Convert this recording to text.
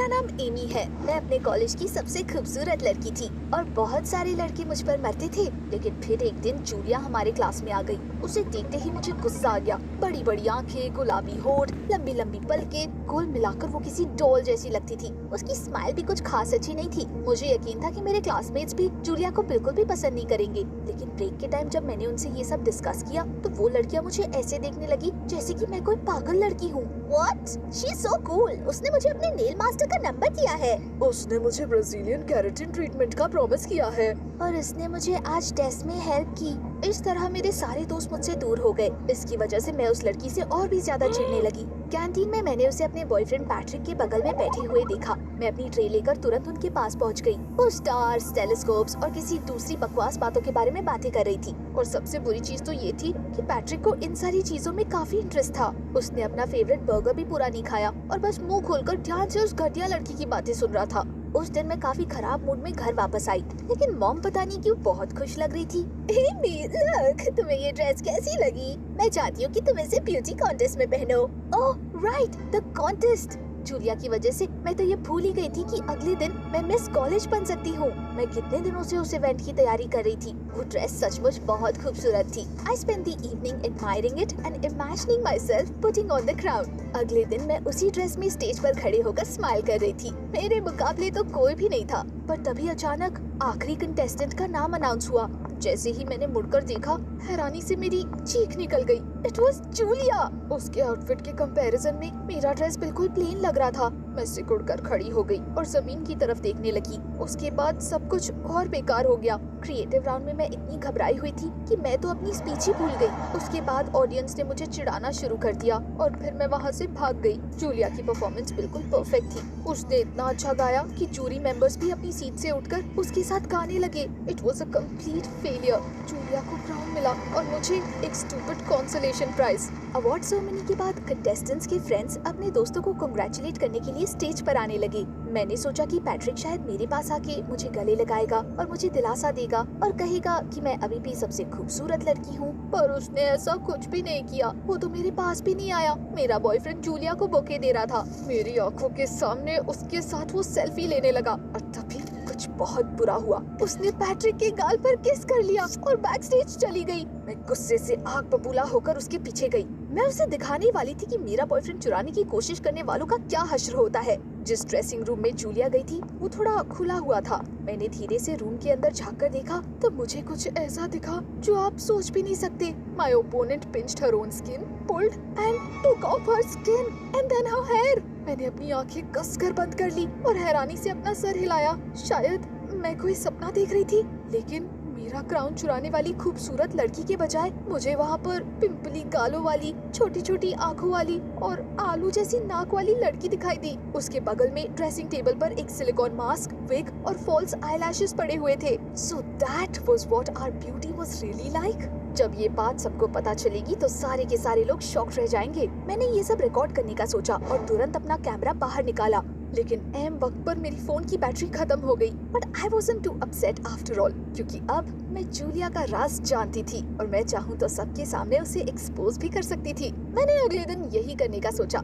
नाम एमी है। मैं अपने कॉलेज की सबसे खूबसूरत लड़की थी और बहुत सारे लड़के मुझ पर मरते थे। लेकिन फिर एक दिन जूलिया हमारे क्लास में आ गई। उसे देखते ही मुझे गुस्सा आ गया। बड़ी बड़ी आंखें, गुलाबी होठ, लंबी लंबी पलकें, कुल मिलाकर वो किसी डॉल जैसी लगती थी। उसकी स्माइल भी कुछ खास अच्छी नहीं थी। मुझे यकीन था कि मेरे क्लासमेट्स भी जूलिया को बिल्कुल भी पसंद नहीं करेंगे। लेकिन ब्रेक के टाइम जब मैंने उनसे ये सब डिस्कस किया तो वो लड़कियाँ मुझे ऐसे देखने लगी जैसे कि मैं कोई पागल लड़की हूँ। What? She is so cool. उसने मुझे अपने नेल मास्टर का नंबर दिया है। उसने मुझे ब्राजीलियन केराटिन ट्रीटमेंट का प्रॉमिस किया है। और उसने मुझे आज टेस्ट में हेल्प की। इस तरह मेरे सारे दोस्त मुझसे दूर हो गए। इसकी वजह से मैं उस लड़की से और भी ज्यादा चिढ़ने लगी। कैंटीन में मैंने उसे अपने बॉयफ्रेंड पैट्रिक के बगल में बैठे हुए देखा। मैं अपनी ट्रे लेकर तुरंत उनके पास पहुंच गई। वो स्टार्स, टेलीस्कोप्स और किसी दूसरी बकवास बातों के बारे में बातें कर रही थी। और सबसे बुरी चीज तो ये थी कि पैट्रिक को इन सारी चीजों में काफी इंटरेस्ट था। उसने अपना फेवरेट बर्गर भी पूरा नहीं खाया और बस मुंह खोलकर ध्यान से उस घटिया लड़की की बातें सुन रहा था। उस दिन मैं काफी खराब मूड में घर वापस आई, लेकिन मॉम पता नहीं क्यों बहुत खुश लग रही थी। एमी, लुक, तुम्हें ये ड्रेस कैसी लगी? मैं चाहती हूँ कि तुम इसे ब्यूटी कॉन्टेस्ट में पहनो। Oh right, the contest. Julia की वजह से मैं तो ये भूल ही गई थी कि अगले दिन मैं मिस कॉलेज बन सकती हूँ। मैं कितने दिनों से उस इवेंट की तैयारी कर रही थी। वो ड्रेस सचमुच बहुत खूबसूरत थी। I spent the evening admiring it and imagining myself putting on the crown. अगले दिन मैं उसी ड्रेस में स्टेज पर खड़े होकर स्माइल कर रही थी। मेरे मुकाबले तो कोई भी नहीं था, पर तभी अचानक आखिरी कंटेस्टेंट का नाम अनाउंस हुआ। जैसे ही मैंने मुड़कर देखा, हैरानी से मेरी चीख निकल गई। It was Julia. उसके आउटफिट के कंपैरिजन में मेरा ड्रेस बिल्कुल प्लेन लग रहा था। मैं सिकुड़कर खड़ी हो गई और जमीन की तरफ देखने लगी। उसके बाद सब कुछ और बेकार हो गया। क्रिएटिव राउंड में मैं इतनी घबराई हुई थी कि मैं तो अपनी स्पीच ही भूल गई। उसके बाद ऑडियंस ने मुझे चिढ़ाना शुरू कर दिया और फिर मैं वहाँ से भाग गई। जूलिया की परफॉर्मेंस बिल्कुल परफेक्ट थी। उसने इतना अच्छा गाया कि जूरी मेंबर्स भी अपनी सीट से उठकर उसके साथ गाने लगे। It was a complete failure. Julia को क्राउन मिला और मुझे एक stupid consolation prize. Award ceremony के बाद कंटेस्टेंट्स के फ्रेंड्स अपने दोस्तों को कांग्रेचुलेट करने के लिए स्टेज पर आने लगे। मैंने सोचा कि पैट्रिक शायद मेरे पास आके मुझे गले लगाएगा और मुझे दिलासा देगा और कहेगा कि मैं अभी भी सबसे खूबसूरत लड़की हूँ, पर उसने ऐसा कुछ भी नहीं किया। वो तो मेरे पास भी नहीं आया। मेरा बॉयफ्रेंड जूलिया को बोके दे रहा था। मेरी आंखों के सामने उसके साथ वो सेल्फी लेने लगा और तभी कुछ बहुत बुरा हुआ। उसने पैट्रिक के गाल पर किस कर लिया और बैक स्टेज चली गई। मैं गुस्से से आग बबूला होकर उसके पीछे गई। मैं उसे दिखाने वाली थी कि मेरा बॉयफ्रेंड चुराने की कोशिश करने वालों का क्या हश्र होता है। जिस ड्रेसिंग रूम में जूलिया गई थी वो थोड़ा खुला हुआ था। मैंने धीरे से रूम के अंदर झांककर देखा तो मुझे कुछ ऐसा दिखा जो आप सोच भी नहीं सकते। My opponent pinched her own skin, pulled and took off her skin and then her hair. मैंने अपनी आंखें कसकर बंद कर ली और हैरानी से अपना सर हिलाया। शायद मैं कोई सपना देख रही थी, लेकिन मेरा क्राउन चुराने वाली खूबसूरत लड़की के बजाय मुझे वहाँ पर पिंपली गालों वाली, छोटी छोटी आंखों वाली और आलू जैसी नाक वाली लड़की दिखाई दी। उसके बगल में ड्रेसिंग टेबल पर एक सिलिकॉन मास्क, विग और फॉल्स आईलैशेस पड़े हुए थे। So that was what our beauty was really like. जब ये बात सबको पता चलेगी तो सारे के सारे लोग शॉक रह जाएंगे। मैंने ये सब रिकॉर्ड करने का सोचा और तुरंत अपना कैमरा बाहर निकाला, लेकिन ऐन वक्त पर मेरी फोन की बैटरी खत्म हो गई। But I wasn't too upset after all, क्योंकि अब मैं जूलिया का राज जानती थी और मैं चाहूँ तो सबके सामने उसे एक्सपोज भी कर सकती थी। मैंने अगले दिन यही करने का सोचा।